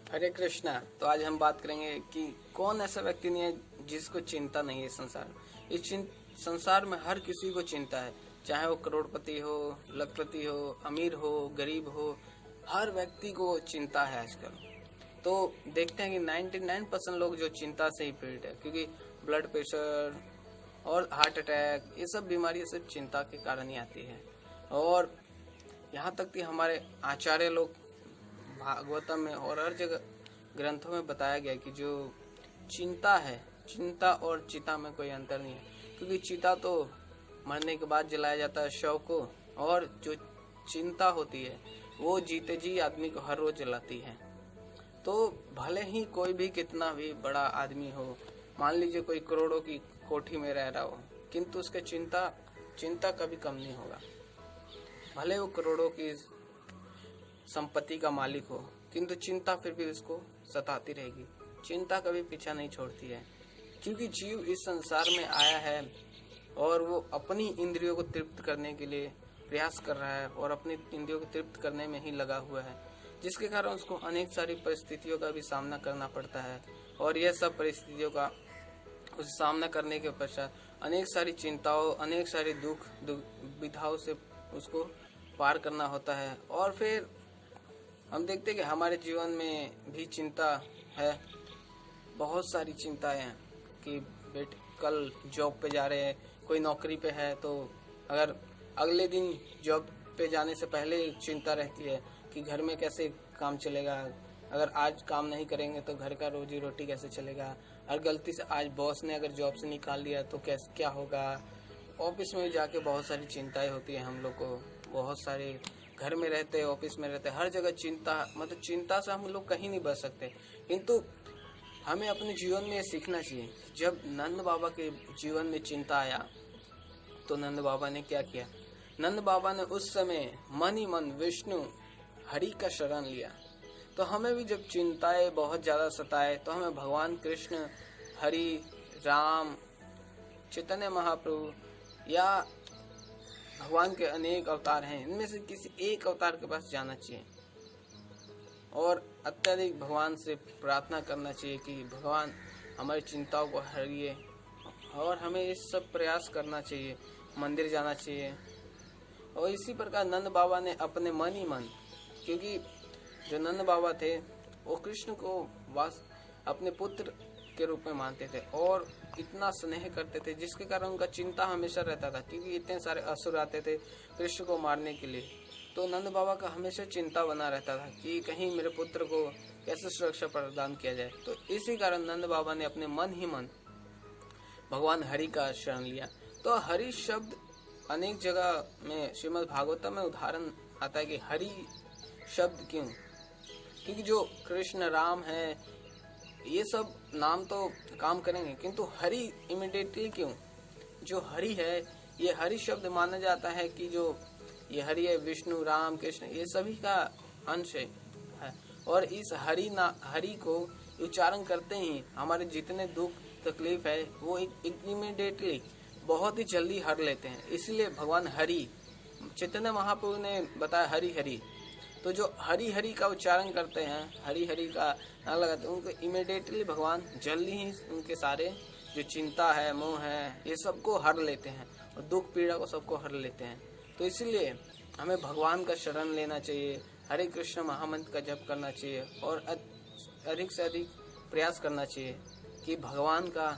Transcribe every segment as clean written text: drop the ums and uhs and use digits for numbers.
हरे कृष्णा। तो आज हम बात करेंगे कि कौन ऐसा व्यक्ति नहीं है जिसको चिंता नहीं है। संसार में हर किसी को चिंता है, चाहे वो करोड़पति हो, लखपति हो, अमीर हो, गरीब हो, हर व्यक्ति को चिंता है आजकल। तो देखते हैं कि 99% लोग जो चिंता से ही पीड़ित है, क्योंकि ब्लड प्रेशर और हार्ट अटैक ये सब बीमारियां सिर्फ चिंता के कारण ही आती है। और यहाँ तक कि हमारे आचार्य लोग भागवतम में और हर जगह ग्रंथों में बताया गया कि जो चिंता है, चिंता और चिता में कोई अंतर नहीं है, क्योंकि चिता तो मरने के बाद जलाया जाता है शव को, और जो चिंता होती है वो जीते जी आदमी को हर रोज जलाती है। तो भले ही कोई भी कितना भी बड़ा आदमी हो, मान लीजिए कोई करोड़ों की कोठी में रह रहा हो, किंतु उसके चिंता कभी कम नहीं होगा। भले वो करोड़ों की संपत्ति का मालिक हो, किंतु चिंता फिर भी उसको सताती रहेगी। चिंता कभी पीछा नहीं छोड़ती है, क्योंकि जीव इस संसार में आया है और वो अपनी इंद्रियों को तृप्त करने के लिए प्रयास कर रहा है और अपनी इंद्रियों को तृप्त करने में ही लगा हुआ है, जिसके कारण उसको अनेक सारी परिस्थितियों का भी सामना करना पड़ता है। और यह सब परिस्थितियों का उस सामना करने के पश्चात अनेक सारी चिंताओं, अनेक सारी दुख विधाओं से उसको पार करना होता है। और फिर हम देखते हैं कि हमारे जीवन में भी चिंता है, बहुत सारी चिंताएं हैं कि बेटे कल जॉब पे जा रहे हैं, कोई नौकरी पे है, तो अगर अगले दिन जॉब पे जाने से पहले चिंता रहती है कि घर में कैसे काम चलेगा, अगर आज काम नहीं करेंगे तो घर का रोजी रोटी कैसे चलेगा, और गलती से आज बॉस ने अगर जॉब से निकाल दिया तो कैसे क्या होगा। ऑफिस में जाके बहुत सारी चिंताएं होती है हम लोग को, बहुत सारे घर में रहते, ऑफिस में रहते, हर जगह चिंता, मतलब चिंता से हम लोग कहीं नहीं बच सकते। किंतु हमें अपने जीवन में सीखना चाहिए। जब नंद बाबा के जीवन में चिंता आया तो नंद बाबा ने क्या किया? नंद बाबा ने उस समय मन ही मन विष्णु हरि का शरण लिया। तो हमें भी जब चिंताएं बहुत ज्यादा सताए तो हमें भगवान कृष्ण, हरि, राम, चैतन्य महाप्रभु या भगवान के अनेक अवतार हैं, इनमें से किसी एक अवतार के पास जाना चाहिए और अत्यधिक भगवान से प्रार्थना करना चाहिए कि भगवान हमारी चिंताओं को हरिए। और हमें इस सब प्रयास करना चाहिए, मंदिर जाना चाहिए। और इसी प्रकार नंद बाबा ने अपने मन ही मन, क्योंकि जो नंद बाबा थे वो कृष्ण को अपने पुत्र के रूप में मानते थे और इतना स्नेह करते थे, जिसके कारण उनका चिंता हमेशा रहता था, क्योंकि इतने सारे असुर आते थे कृष्ण को मारने के लिए। तो नंद बाबा का हमेशा चिंता बना रहता था कि कहीं मेरे पुत्र को कैसे सुरक्षा प्रदान किया जाए। तो इसी कारण नंद बाबा ने अपने मन ही मन भगवान हरि का शरण लिया। तो हरि शब्द अनेक जगह में श्रीमद् भागवतम में उदाहरण आता है कि हरि शब्द क्यों, क्योंकि जो कृष्ण, राम है, ये सब नाम तो काम करेंगे, किंतु हरि इमिडिएटली क्यों? जो हरि है, ये हरि शब्द माना जाता है कि जो ये हरि है, विष्णु, राम, कृष्ण, ये सभी का अंश है। और इस हरि को उच्चारण करते ही हमारे जितने दुख तकलीफ है वो इमिडिएटली बहुत ही जल्दी हर लेते हैं। इसलिए भगवान हरि, चैतन्य महाप्रभु ने बताया हरि हरि। तो जो हरि हरि का उच्चारण करते हैं, हरि हरि का नाम लगाते हैं, उनको इमिडिएटली भगवान जल्दी ही उनके सारे जो चिंता है, मोह है, ये सबको हर लेते हैं और दुख पीड़ा को सबको हर लेते हैं। तो इसलिए हमें भगवान का शरण लेना चाहिए, हरे कृष्ण महामंत्र का जप करना चाहिए और अधिक से अधिक प्रयास करना चाहिए कि भगवान का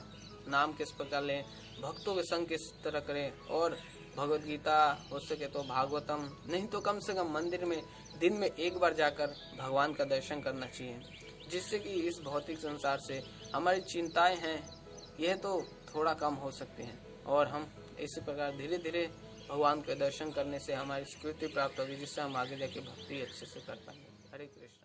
नाम किस प्रकार लें, भक्तों के संग किस तरह करें, और भगवत गीता, हो सके तो भागवतम, नहीं तो कम से कम मंदिर में दिन में एक बार जाकर भगवान का दर्शन करना चाहिए, जिससे कि इस भौतिक संसार से हमारी चिंताएं हैं यह तो थोड़ा कम हो सकते हैं और हम इसी प्रकार धीरे धीरे भगवान के दर्शन करने से हमारी स्वीकृति प्राप्त होगी, जिससे हम आगे जाके भक्ति अच्छे से कर पाएंगे। हरे कृष्ण।